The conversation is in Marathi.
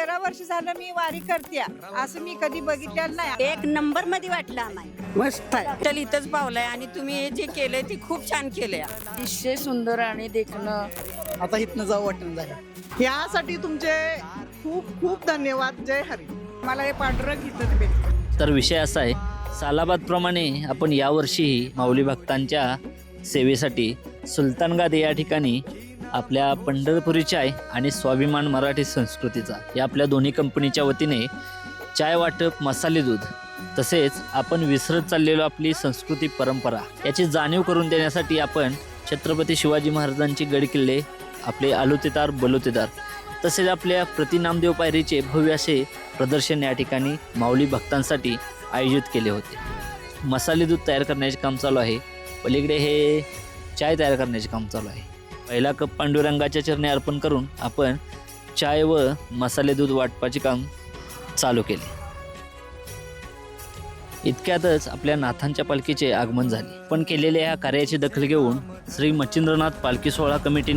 13 वर्ष झालं मी वारी करते, असं मी कधी बघितलेलं नाही. एक नंबर मध्ये वाटलं आम्हाला. मस्त आहे. चल इथंच पावलाय आणि तुम्ही हे जे केलंय ते खूप छान केलंय. अतिशय सुंदर आणि देखणं आता इथनं जाऊ वाटून झालं. यासाठी तुमचे खूप खूप धन्यवाद. जय हरी. मला हे पांढरं इथंच भेटतं. तर विषय असा आहे, सालाबादप्रमाणे आपण यावर्षीही माऊली भक्तांच्या सेवेसाठी सुलतानगाद या ठिकाणी आपल्या पंढरपुरी चाय आणि स्वाभिमान मराठी संस्कृतीचा या आपल्या दोन्ही कंपनीच्या वतीने चाय वाटप, मसाले दूध तसेच आपण विसरत चाललेलो आपली संस्कृती परंपरा याची जाणीव करून देण्यासाठी आपण छत्रपती शिवाजी महाराजांचे गडकिल्ले, आपले आलुतेदार बलुतेदार तसेच आपल्या प्रतिनामदेव पायरीचे भव्य असे प्रदर्शन या ठिकाणी माऊली भक्तांसाठी आयोजित केले होते. मसाले दूध तयार करण्याचे काम चालू आहे, पलीकडे हे चाय तयार करण्याचे काम चालू आहे. पहिला कप पांडुरंगाच्या चरणी अर्पण करून आपण चाय व मसाले दूध वाटपाचे काम चालू केले. इतक्यातच आपल्या नाथांच्या पालखीचे आगमन झाले. पण केलेल्या या कार्याची दखल घेऊन श्री मच्छिंद्रनाथ पालखी सोहळा कमिटीने